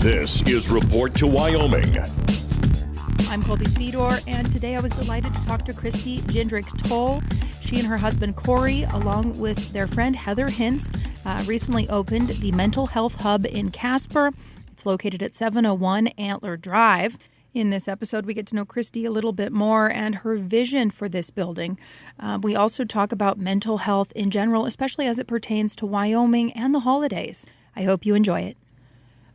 This is Report to Wyoming. I'm Colby Fedor, and today I was delighted to talk to Christy Jindrick-Toll. She and her husband Corey, along with their friend Heather Hintz, recently opened the Mental Health Hub in Casper. It's located at 701 Antler Drive. In this episode, we get to know Christy a little bit more and her vision for this building. We also talk about mental health in general, especially as it pertains to Wyoming and the holidays. I hope you enjoy it.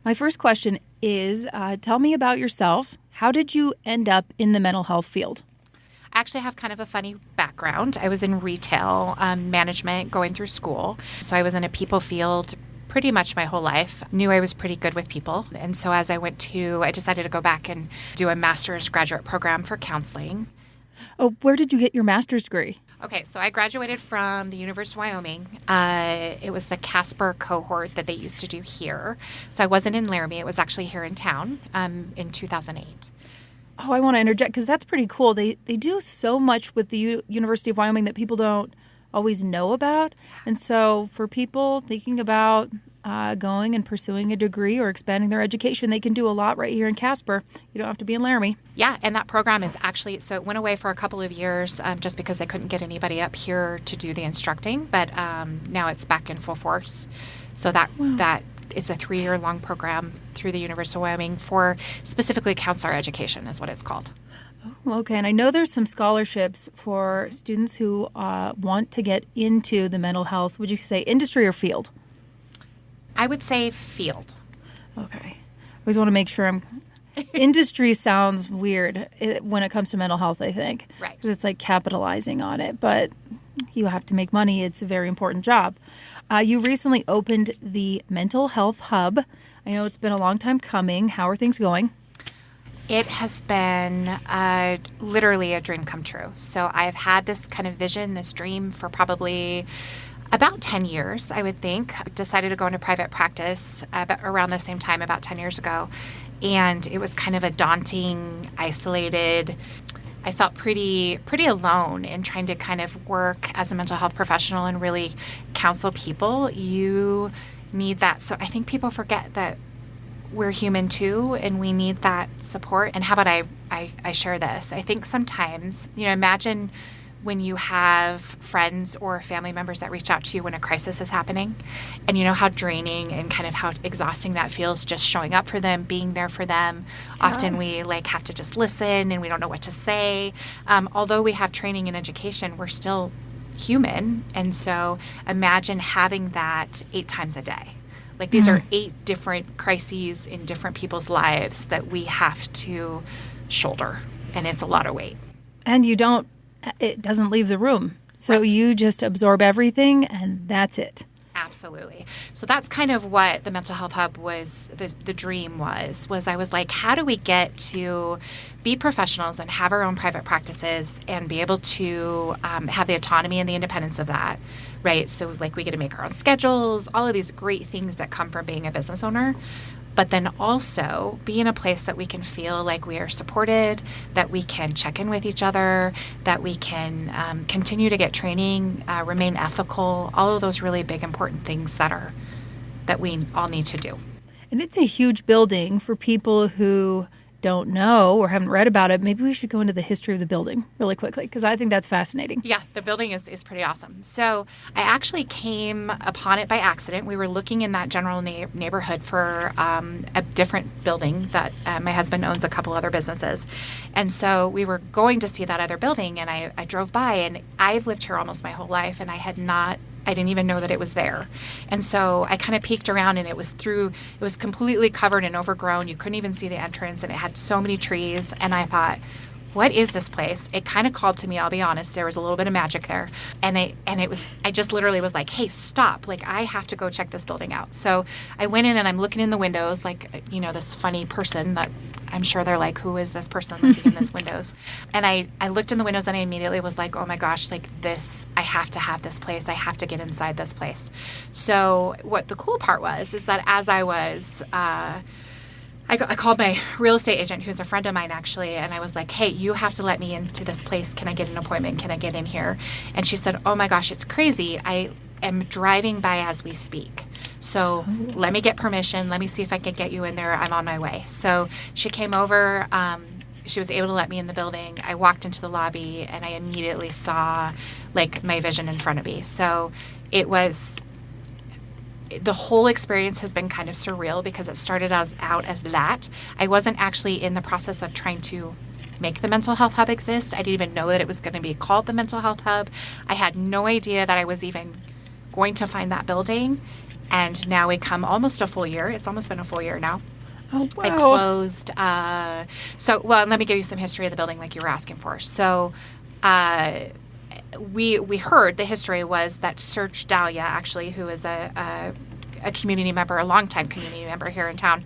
My first question is, tell me about yourself. How did you end up in the mental health field? I actually have kind of a funny background. I was in retail management going through school. So I was in a people field pretty much my whole life. Knew I was pretty good with people. And so as I decided to go back and do a master's graduate program for counseling. Oh, where did you get your master's degree? Okay, so I graduated from the University of Wyoming. It was the Casper cohort that they used to do here. So I wasn't in Laramie. It was actually here in town in 2008. Oh, I want to interject because that's pretty cool. They do so much with the University of Wyoming that people don't always know about. And so for people thinking about going and pursuing a degree or expanding their education, they can do a lot right here in Casper. You don't have to be in Laramie. Yeah, and that program is actually, so it went away for a couple of years just because they couldn't get anybody up here to do the instructing, but now it's back in full force. So that it's a 3-year-long program through the University of Wyoming for specifically counselor education is what it's called. Oh, okay, and I know there's some scholarships for students who want to get into the mental health. Would you say industry or field? I would say field. Okay. I always want to make sure industry sounds weird when it comes to mental health, I think. Right. Because it's like capitalizing on it, but you have to make money. It's a very important job. You recently opened the Mental Health Hub. I know it's been a long time coming. How are things going? It has been literally a dream come true. So I've had this kind of vision, this dream for probably about 10 years, I would think. I decided to go into private practice around the same time, about 10 years ago. And it was kind of a daunting, isolated. I felt pretty alone in trying to kind of work as a mental health professional and really counsel people. You need that. So I think people forget that we're human too, and we need that support. And how about I share this? I think sometimes, imagine when you have friends or family members that reach out to you when a crisis is happening, and you know how draining and kind of how exhausting that feels just showing up for them, being there for them. Yeah. Often we have to just listen and we don't know what to say. Although we have training and education, we're still human. And so imagine having that 8 times a day. These are 8 different crises in different people's lives that we have to shoulder, and it's a lot of weight. And it doesn't leave the room. So right. You just absorb everything, and that's it. Absolutely. So that's kind of what the Mental Health Hub was, the dream was I was like, how do we get to be professionals and have our own private practices and be able to have the autonomy and the independence of that, right? So we get to make our own schedules, all of these great things that come from being a business owner, but then also be in a place that we can feel like we are supported, that we can check in with each other, that we can continue to get training, remain ethical, all of those really big, important things that we all need to do. And it's a huge building. For people who don't know or haven't read about it, maybe we should go into the history of the building really quickly, because I think that's fascinating. Yeah, the building is pretty awesome. So I actually came upon it by accident. We were looking in that general neighborhood for a different building that my husband owns a couple other businesses. And so we were going to see that other building, and I drove by, and I've lived here almost my whole life, and I didn't even know that it was there. And so I kind of peeked around, and it was completely covered and overgrown. You couldn't even see the entrance, and it had so many trees. And I thought, what is this place? It kind of called to me, I'll be honest. There was a little bit of magic there. And I just literally was like, hey, stop. I have to go check this building out. So I went in, and I'm looking in the windows this funny person that I'm sure they're like, who is this person looking in this windows? And I looked in the windows, and I immediately was like, oh my gosh, this, I have to have this place. I have to get inside this place. So what the cool part is that as I was, I called my real estate agent, who's a friend of mine actually, and I was like, hey, you have to let me into this place. Can I get an appointment? Can I get in here? And she said, oh my gosh, it's crazy. I am driving by as we speak. So let me get permission. Let me see if I can get you in there. I'm on my way. So she came over. She was able to let me in the building. I walked into the lobby and I immediately saw like my vision in front of me. So it was, the whole experience has been kind of surreal because it started out as that. I wasn't actually in the process of trying to make the mental health hub exist. I didn't even know that it was going to be called the mental health hub. I had no idea that I was even going to find that building. And now we come almost a full year. It's almost been a full year now. Oh, wow. I closed. Well, let me give you some history of the building like you were asking for. So we heard the history was that Serge Dahlia, actually, who is a community member, a longtime community member here in town,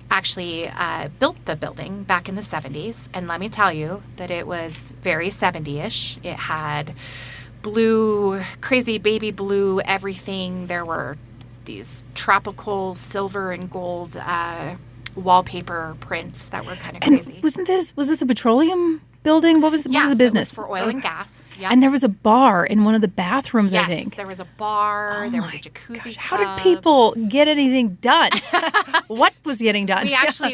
actually built the building back in the 70s. And let me tell you that it was very 70-ish. It had blue, crazy baby blue everything. There were these tropical silver and gold wallpaper prints that were kind of crazy. Was this a petroleum building? What was the business? So it was for oil and gas. Yep. And there was a bar in one of the bathrooms, yes, I think. There was a bar. There was a jacuzzi tub. How did people get anything done? What was getting done?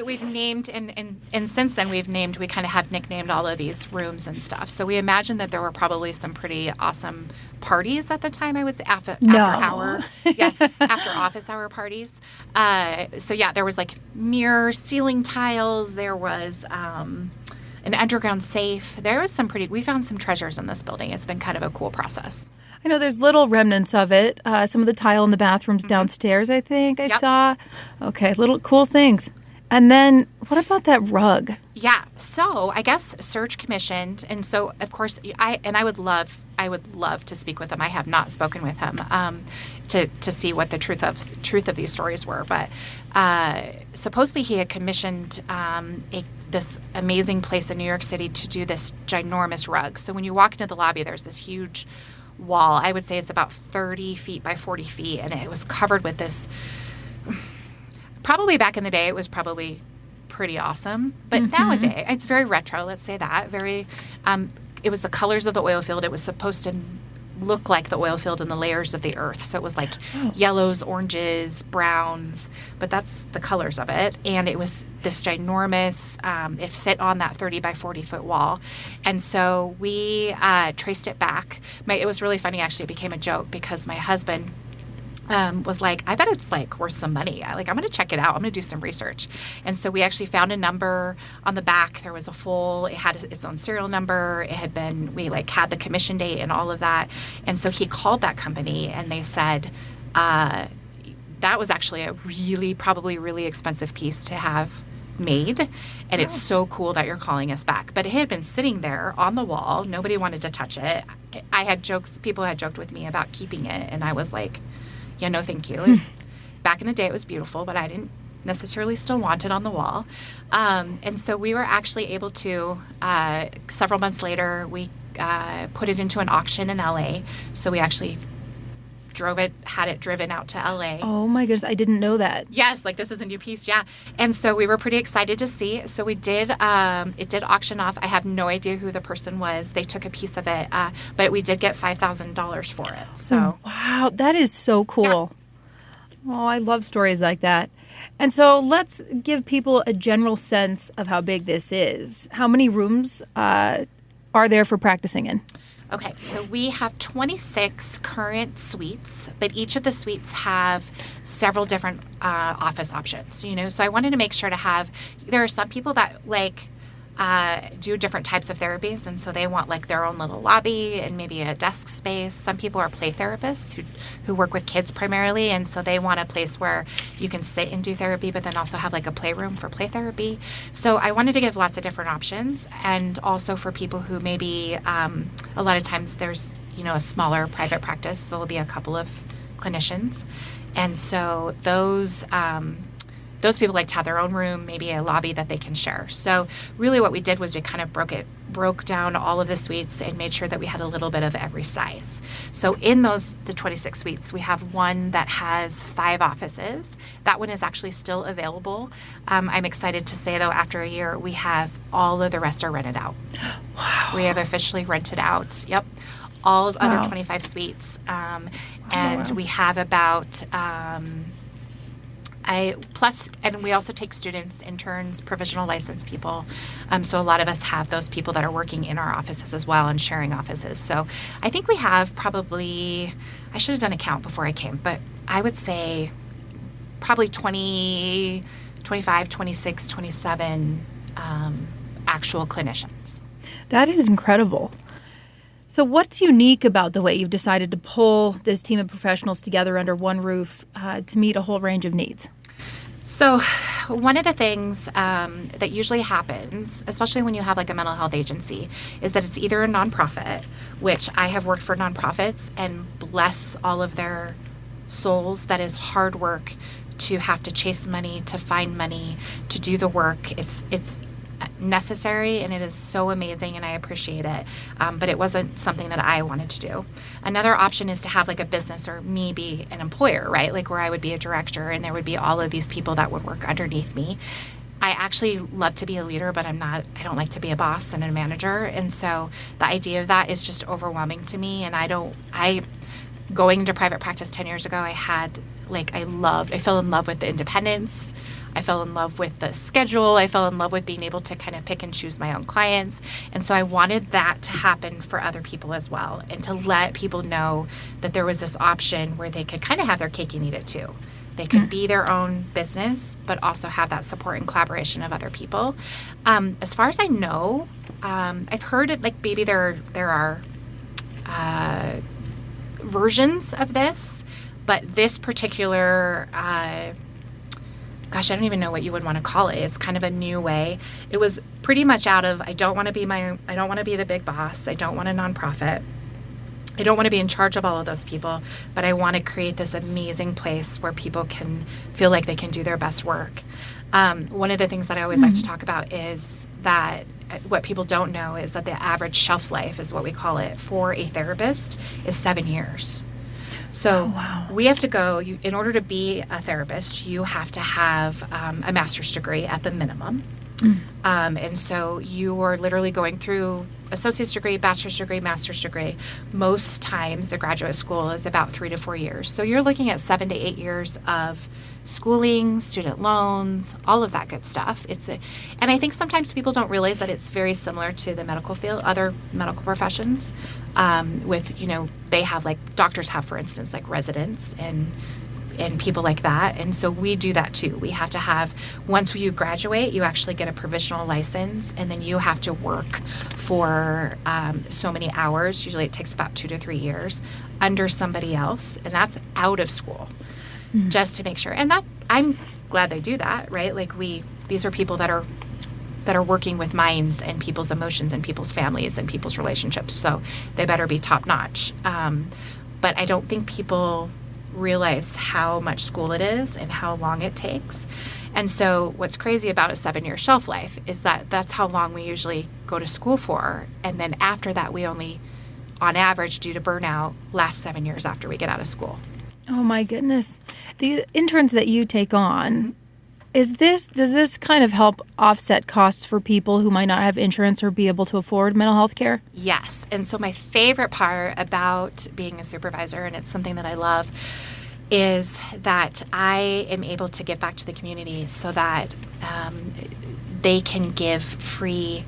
We've named, and since then we kind of have nicknamed all of these rooms and stuff. So we imagine that there were probably some pretty awesome parties at the time, I would say, after office hour parties. There was like mirror ceiling tiles. There was an underground safe. We found some treasures in this building. It's been kind of a cool process. I know there's little remnants of it. Some of the tile in the bathrooms downstairs, I think I saw. Okay, little cool things. And then what about that rug? Yeah. So I guess Serge commissioned, and so of course I would love to speak with him. I have not spoken with him to see what the truth of these stories were, but supposedly he had commissioned this amazing place in New York City to do this ginormous rug. So when you walk into the lobby, there's this huge wall. I would say it's about 30 feet by 40 feet, and it was covered with this. Probably back in the day, it was probably pretty awesome. But nowadays, it's very retro, let's say that. Very, it was the colors of the oil field. It was supposed to look like the oil field and the layers of the earth. So it was like yellows, oranges, browns, but that's the colors of it. And it was this ginormous, it fit on that 30 by 40 foot wall. And so we traced it back. It was really funny, actually. It became a joke because my husband was like, I bet it's like worth some money. I'm going to check it out. I'm going to do some research. And so we actually found a number on the back. There was it had its own serial number. We had the commission date and all of that. And so he called that company and they said, that was actually a probably really expensive piece to have made. And it's so cool that you're calling us back. But it had been sitting there on the wall. Nobody wanted to touch it. People had joked with me about keeping it. And I was like, yeah, no, thank you. Back in the day, it was beautiful, but I didn't necessarily still want it on the wall. And so we were actually able to, several months later, we put it into an auction in LA. So we actually had it driven out to LA. Oh my goodness, I didn't know that. Yes, this is a new piece, yeah. And so we were pretty excited to see. So we did, it did auction off. I have no idea who the person was. They took a piece of it, but we did get $5,000 for it. So wow, that is so cool. Yeah. Oh, I love stories like that. And so let's give people a general sense of how big this is. How many rooms are there for practicing in? Okay, so we have 26 current suites, but each of the suites have several different office options, So I wanted to make sure there are some people that do different types of therapies, and so they want their own little lobby and maybe a desk space. Some people are play therapists who work with kids primarily, and so they want a place where you can sit and do therapy, but then also have a playroom for play therapy. So I wanted to give lots of different options, and also for people who maybe a lot of times there's a smaller private practice. There'll be a couple of clinicians, and so those people like to have their own room, maybe a lobby that they can share. So really what we did was we kind of broke down all of the suites and made sure that we had a little bit of every size. So in the 26 suites, we have one that has 5 offices. That one is actually still available. I'm excited to say, though, after a year, we have all of the rest are rented out. Wow. We have officially rented out, other 25 suites. We have about And we also take students, interns, provisional license people. So a lot of us have those people that are working in our offices as well and sharing offices. So I think we have probably, I should have done a count before I came, but I would say probably 20, 25, 26, 27 actual clinicians. That is incredible. So what's unique about the way you've decided to pull this team of professionals together under one roof to meet a whole range of needs? So one of the things that usually happens, especially when you have like a mental health agency, is that it's either a nonprofit, which I have worked for nonprofits, and bless all of their souls, that is hard work to have to chase money, to find money, to do the work. It's necessary, and it is so amazing, and I appreciate it, but it wasn't something that I wanted to do. Another option is to have like a business, or me be an employer, right? Like where I would be a director and there would be all of these people that would work underneath me. I actually love to be a leader, but I don't like to be a boss and a manager, and so the idea of that is just overwhelming to me. And going into private practice 10 years ago, I fell in love with the independence. I fell in love with the schedule. I fell in love with being able to kind of pick and choose my own clients. And so I wanted that to happen for other people as well, and to let people know that there was this option where they could kind of have their cake and eat it too. They could be their own business, but also have that support and collaboration of other people. As far as I know, I've heard it, like maybe there are versions of this, but this particular gosh, I don't even know what you would want to call it. It's kind of a new way. It was pretty much out of, I don't want to be the big boss. I don't want a nonprofit. I don't want to be in charge of all of those people, but I want to create this amazing place where people can feel like they can do their best work. One of the things that I always like to talk about is that what people don't know is that the average shelf life, is what we call it, for a therapist is 7 years. So we have to go, in order to be a therapist, you have to have a master's degree at the minimum. And so you are literally going through associate's degree, bachelor's degree, master's degree. Most times the graduate school is about 3 to 4 years. So you're looking at 7 to 8 years of schooling, student loans, all of that good stuff. And I think sometimes people don't realize that it's very similar to the medical field, other medical professions, they have, like, doctors have, for instance, like residents and people like that. And so we do that too. We have to have, once you graduate, you actually get a provisional license, and then you have to work for so many hours. Usually it takes about 2 to 3 years under somebody else, and that's out of school. Just to make sure. And that, I'm glad they do that, right? Like these are people that are working with minds and people's emotions and people's families and people's relationships. So they better be top notch. But I don't think people realize how much school it is and how long it takes. And so what's crazy about a 7-year shelf life is that that's how long we usually go to school for. And then after that, we only, on average, due to burnout, last 7 years after we get out of school. Oh my goodness. The interns that you take on, does this kind of help offset costs for people who might not have insurance or be able to afford mental health care? Yes. And so my favorite part about being a supervisor, and it's something that I love, is that I am able to give back to the community so that they can give free,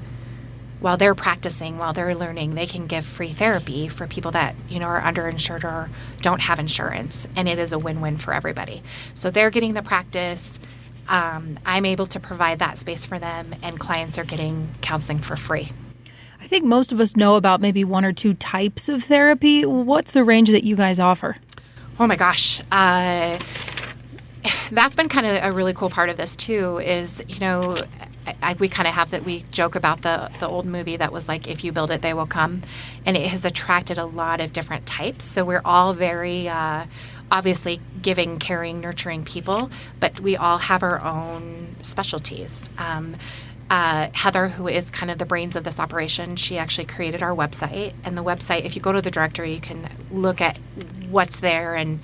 while they're practicing, while they're learning, they can give free therapy for people that, are underinsured or don't have insurance. And it is a win-win for everybody. So they're getting the practice. I'm able to provide that space for them, and clients are getting counseling for free. I think most of us know about maybe 1 or 2 types of therapy. What's the range that you guys offer? Oh my gosh. That's been kind of a really cool part of this too, is, we kind of have that, we joke about the old movie that was like, if you build it, they will come. And it has attracted a lot of different types. So we're all very, obviously giving, caring, nurturing people, but we all have our own specialties. Heather, who is kind of the brains of this operation, she actually created our website. And the website, if you go to the directory, you can look at what's there and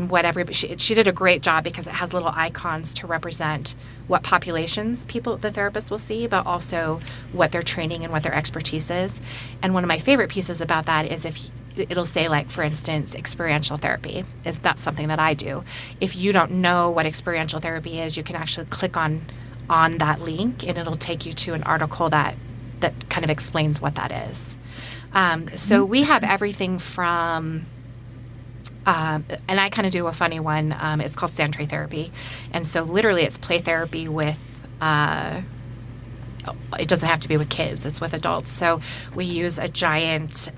what everybody, she did a great job, because it has little icons to represent what populations the therapists will see, but also what their training and what their expertise is. And one of my favorite pieces about that is it'll say, like, for instance, experiential therapy. That's something that I do. If you don't know what experiential therapy is, you can actually click on that link, and it'll take you to an article that kind of explains what that is. So we have everything from, and I kind of do a funny one. It's called sand tray therapy. And so literally it's play therapy with, it doesn't have to be with kids, it's with adults. So we use a giant,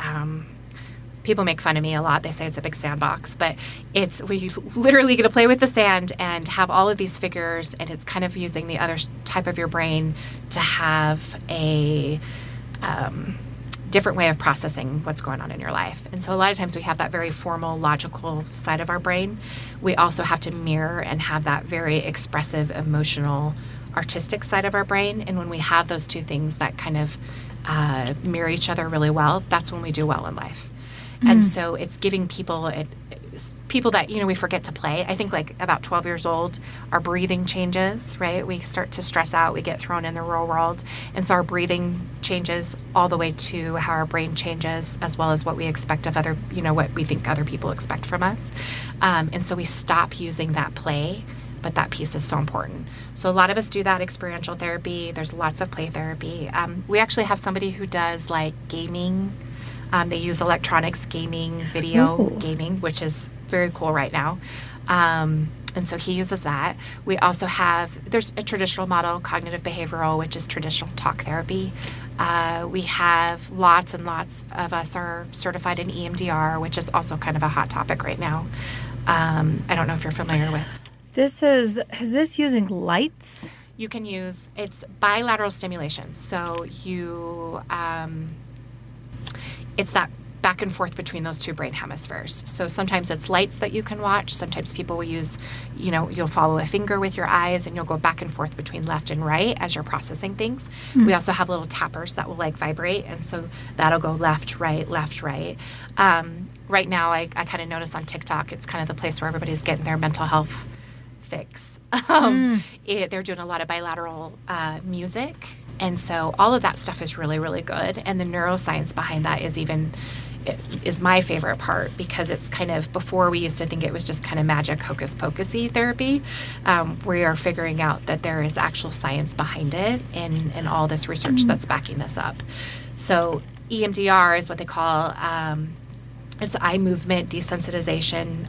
people make fun of me a lot. They say it's a big sandbox, but we literally get to play with the sand and have all of these figures, and it's kind of using the other type of your brain to have a different way of processing what's going on in your life. And so a lot of times we have that very formal, logical side of our brain. We also have to mirror and have that very expressive, emotional, artistic side of our brain. And when we have those two things that kind of mirror each other really well, that's when we do well in life. And so it's giving people that, we forget to play. I think like about 12 years old, our breathing changes, right? We start to stress out. We get thrown in the real world. And so our breathing changes all the way to how our brain changes, as well as what we expect of what we think other people expect from us. And so we stop using that play, but that piece is so important. So a lot of us do that experiential therapy. There's lots of play therapy. We actually have somebody who does like gaming. They use electronics gaming, video gaming, which is very cool right now. And so he uses that. We also there's a traditional model, cognitive behavioral, which is traditional talk therapy. We have lots and lots of us are certified in EMDR, which is also kind of a hot topic right now. I don't know if you're familiar with. Is this using lights? You can it's bilateral stimulation. So it's that back and forth between those two brain hemispheres. So sometimes it's lights that you can watch. Sometimes people will use, you'll follow a finger with your eyes and you'll go back and forth between left and right as you're processing things. We also have little tappers that will like vibrate. And so that'll go left, right, left, right. Right now, I kind of notice on TikTok, it's kind of the place where everybody's getting their mental health fix. They're doing a lot of bilateral music. And so all of that stuff is really, really good. And the neuroscience behind that is my favorite part, because it's kind of, before we used to think it was just kind of magic hocus pocusy therapy. We are figuring out that there is actual science behind it and all this research that's backing this up. So EMDR is what they call, it's eye movement desensitization.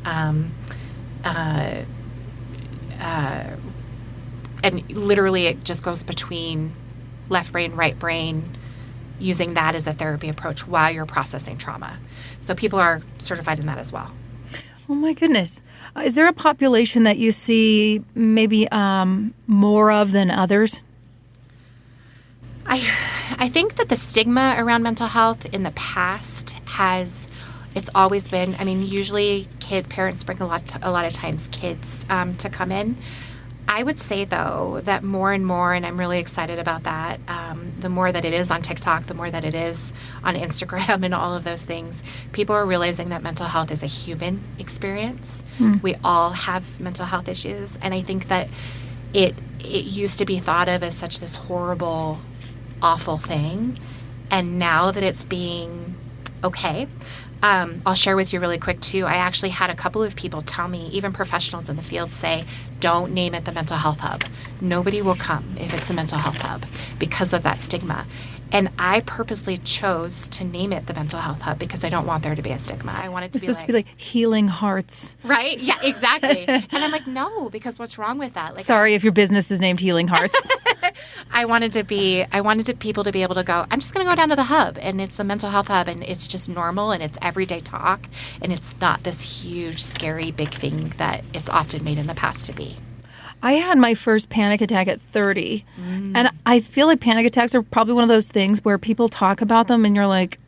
And literally it just goes between left brain, right brain, using that as a therapy approach while you're processing trauma. So people are certified in that as well. Oh my goodness. Is there a population that you see maybe more of than others? I think that the stigma around mental health in the past it's always been, usually parents bring a lot of times kids to come in. I would say, though, that more and more, and I'm really excited about that, the more that it is on TikTok, the more that it is on Instagram and all of those things, people are realizing that mental health is a human experience. We all have mental health issues, and I think that it used to be thought of as such this horrible, awful thing, and now that it's being okay. I'll share with you really quick, too. I actually had a couple of people tell me, even professionals in the field, say, don't name it the mental health hub. Nobody will come if it's a mental health hub because of that stigma. And I purposely chose to name it the mental health hub because I don't want there to be a stigma. I want it to it's supposed to be like healing hearts. Right? Yeah, exactly. And I'm like, no, because what's wrong with that? Like, sorry if your business is named Healing Hearts. I wanted people to be able to go, I'm just going to go down to the hub, and it's a mental health hub, and it's just normal, and it's everyday talk, and it's not this huge, scary, big thing that it's often made in the past to be. I had my first panic attack at 30, and I feel like panic attacks are probably one of those things where people talk about them, and you're like,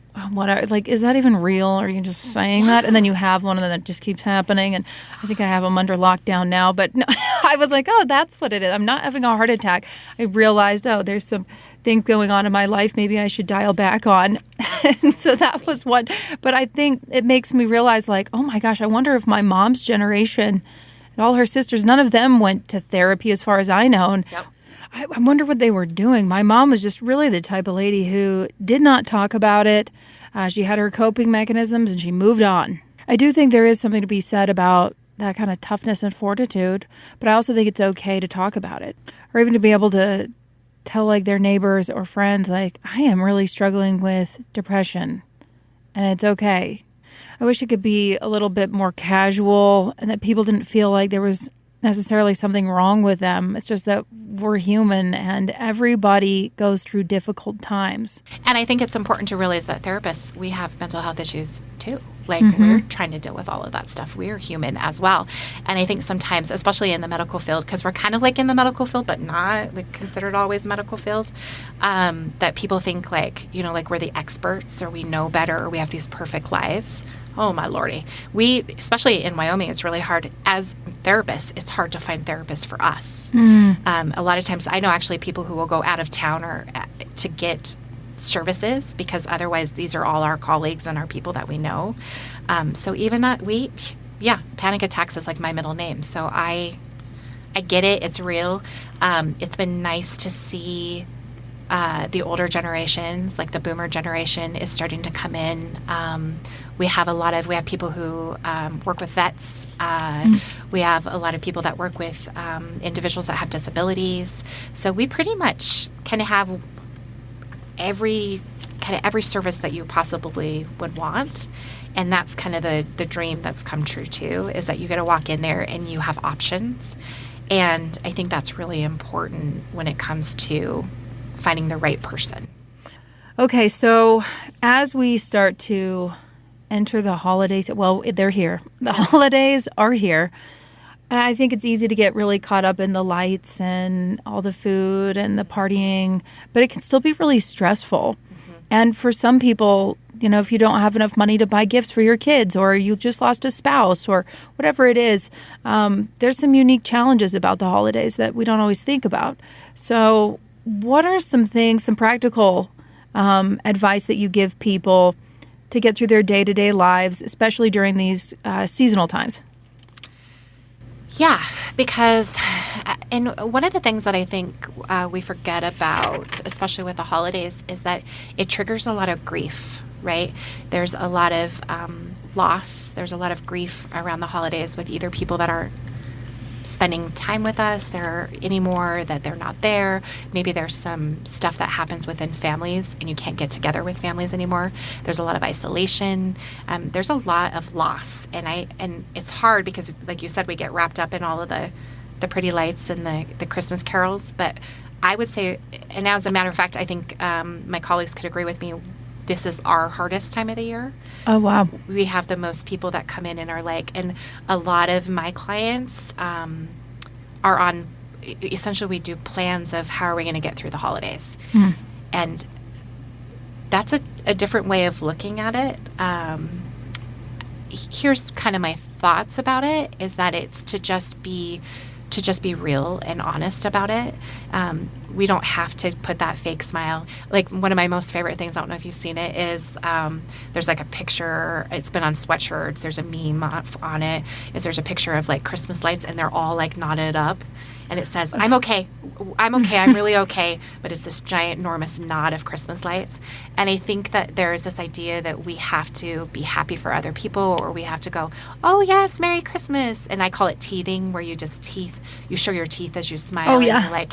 is that even real? Or are you just saying that? And then you have one, and then it just keeps happening. And I think I have them under lockdown now. But no, I was like, oh, that's what it is. I'm not having a heart attack. I realized, there's some things going on in my life maybe I should dial back on. And so that was one. But I think it makes me realize, like, oh my gosh, I wonder if my mom's generation and all her sisters, none of them went to therapy as far as I know. And I wonder what they were doing. My mom was just really the type of lady who did not talk about it. She had her coping mechanisms and she moved on. I do think there is something to be said about that kind of toughness and fortitude, but I also think it's okay to talk about it, or even to be able to tell like their neighbors or friends, like, I am really struggling with depression and it's okay. I wish it could be a little bit more casual and that people didn't feel like there was necessarily something wrong with them. It's just that we're human and everybody goes through difficult times. And I think it's important to realize that therapists, we have mental health issues too. Like we're trying to deal with all of that stuff. We're human as well. And I think sometimes, especially in the medical field, because we're kind of like in the medical field, but not like considered always medical field, that people think like, you know, like we're the experts or we know better or we have these perfect lives. Oh, my Lordy. We, especially in Wyoming, it's really hard. As therapists, it's hard to find therapists for us. A lot of times, I know actually people who will go out of town or to get services because otherwise these are all our colleagues and our people that we know. So even panic attacks is like my middle name. So I get it. It's real. It's been nice to see the older generations, like the boomer generation, is starting to come in. We have people who work with vets. We have a lot of people that work with individuals that have disabilities. So we pretty much kind of have every service that you possibly would want. And that's kind of the dream that's come true too, is that you get to walk in there and you have options. And I think that's really important when it comes to finding the right person. Okay, so as we start to enter the holidays, well, they're here. The holidays are here. And I think it's easy to get really caught up in the lights and all the food and the partying, but it can still be really stressful. And for some people, you know, if you don't have enough money to buy gifts for your kids or you just lost a spouse or whatever it is, there's some unique challenges about the holidays that we don't always think about. So what are some practical advice that you give people to get through their day-to-day lives, especially during these seasonal times? Yeah, because, and one of the things that I think we forget about, especially with the holidays, is that it triggers a lot of grief, right? There's a lot of loss. There's a lot of grief around the holidays with either people that aren't spending time with us there anymore, that they're not there. Maybe there's some stuff that happens within families and you can't get together with families anymore. There's a lot of isolation. There's a lot of loss. And it's hard because, like you said, we get wrapped up in all of the pretty lights and the Christmas carols. But I would say, and as a matter of fact, I think my colleagues could agree with me, this is our hardest time of the year. Oh, wow. We have the most people that come in and are like, and a lot of my clients are on, essentially we do plans of how are we going to get through the holidays. And that's a different way of looking at it. Here's kind of my thoughts about it, is that it's to just be real and honest about it. We don't have to put that fake smile. Like one of my most favorite things, I don't know if you've seen it, is there's like a picture, it's been on sweatshirts, there's a meme on it, is there's a picture of like Christmas lights and they're all like knotted up. And it says, I'm okay, I'm really okay. But it's this giant, enormous knot of Christmas lights. And I think that there's this idea that we have to be happy for other people, or we have to go, oh, yes, Merry Christmas. And I call it teething, where you just you show your teeth as you smile. Oh, yeah. And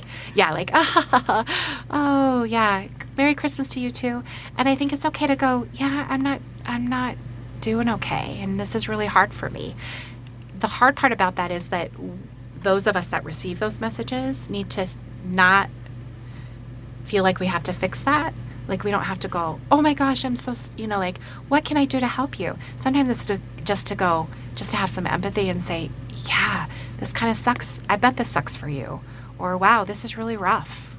oh, yeah, Merry Christmas to you too. And I think it's okay to go, yeah, I'm not doing okay. And this is really hard for me. The hard part about that is that those of us that receive those messages need to not feel like we have to fix that. Like we don't have to go, oh my gosh, I'm so, like, what can I do to help you? Sometimes it's just to have some empathy and say, yeah, this kind of sucks. I bet this sucks for you. Or, wow, this is really rough.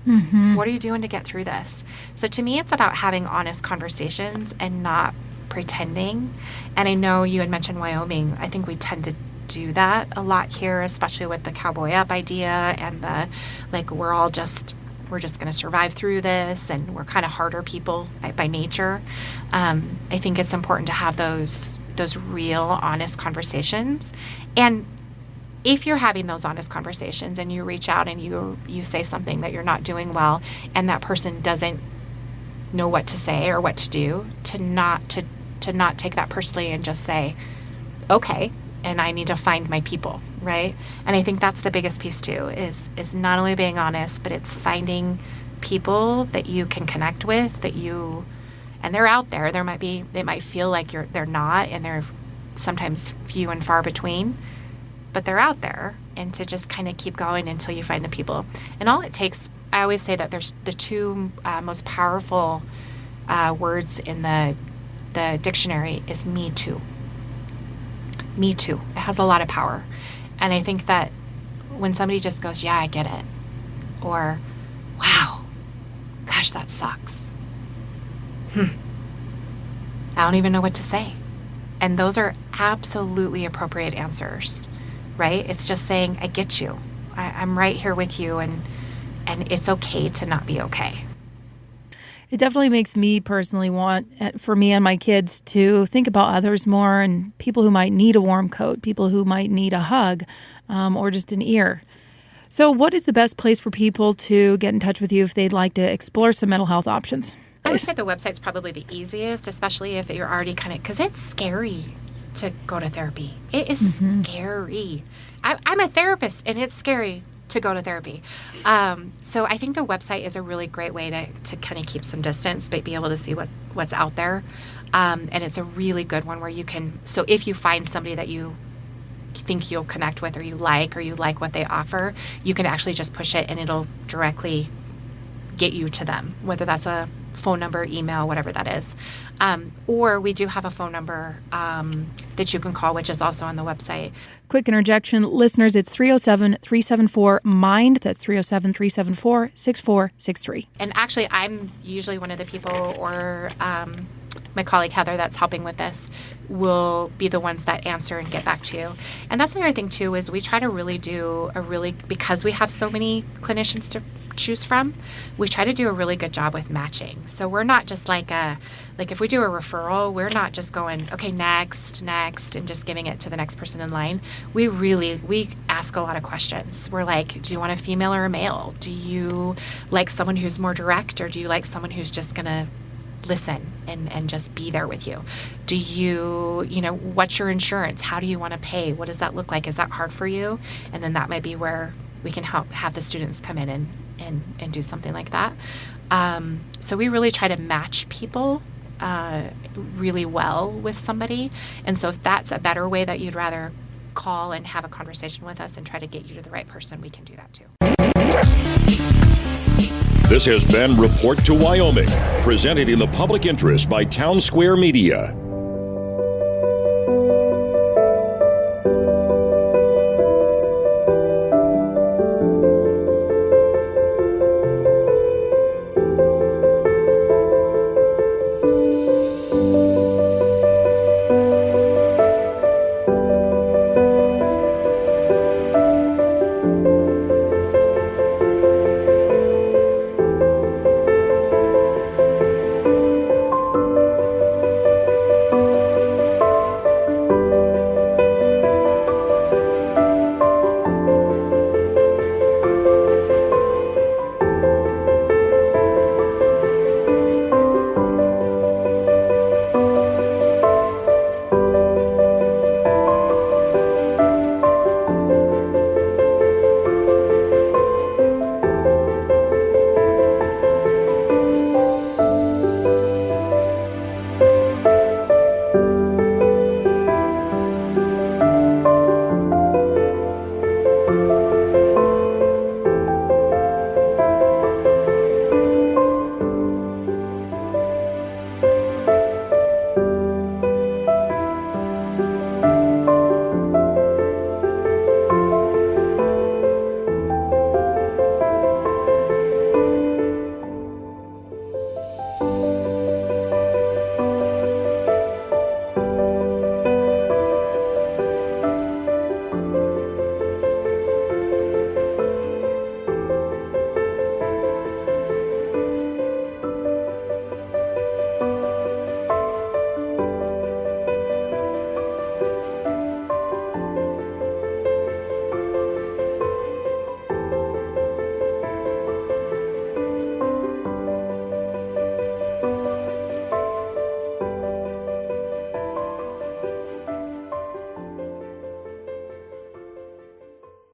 What are you doing to get through this? So to me, it's about having honest conversations and not pretending. And I know you had mentioned Wyoming. I think we tend to do that a lot here, especially with the cowboy up idea and the, like, we're just going to survive through this, and we're kind of harder people by nature. I think it's important to have those real, honest conversations. And if you're having those honest conversations and you reach out and you say something that you're not doing well, and that person doesn't know what to say or what to do, to not take that personally and just say, okay, and I need to find my people, right? And I think that's the biggest piece too, is not only being honest, but it's finding people that you can connect with, and they're out there. They might feel like they're not, and they're sometimes few and far between, but they're out there, and to just kind of keep going until you find the people. And all it takes, I always say that there's the two most powerful words in the dictionary is me too. Me too. It has a lot of power. And I think that when somebody just goes, yeah, I get it, or wow, gosh, that sucks. I don't even know what to say. And those are absolutely appropriate answers, right? It's just saying, I get you. I'm right here with you, and it's okay to not be okay. It definitely makes me personally want, for me and my kids, to think about others more, and people who might need a warm coat, people who might need a hug, or just an ear. So what is the best place for people to get in touch with you if they'd like to explore some mental health options? I would say the website's probably the easiest, especially if you're already because it's scary to go to therapy. It is scary. I'm a therapist, and it's scary to go to therapy. So I think the website is a really great way to kind of keep some distance, but be able to see what's out there. And it's a really good one where you can, so if you find somebody that you think you'll connect with, or you like what they offer, you can actually just push it and it'll directly get you to them, whether that's a phone number, email, whatever that is. Or we do have a phone number that you can call, which is also on the website. Quick interjection. Listeners, it's 307-374-MIND. That's 307-374-6463. And actually, I'm usually one of the people, or my colleague Heather that's helping with this, will be the ones that answer and get back to you. And that's another thing too, is we try to really do because we have so many clinicians to choose from, we try to do a really good job with matching. So we're not just like if we do a referral, we're not just going, okay, next, and just giving it to the next person in line. We ask a lot of questions. We're like, do you want a female or a male? Do you like someone who's more direct, or do you like someone who's just going to listen and just be there with you? Do you what's your insurance? How do you want to pay? What does that look like? Is that hard for you? And then that might be where we can have the students come in and do something like that. So we really try to match people really well with somebody. And so if that's a better way that you'd rather call and have a conversation with us and try to get you to the right person, we can do that too. This has been Report to Wyoming, presented in the public interest by Town Square Media.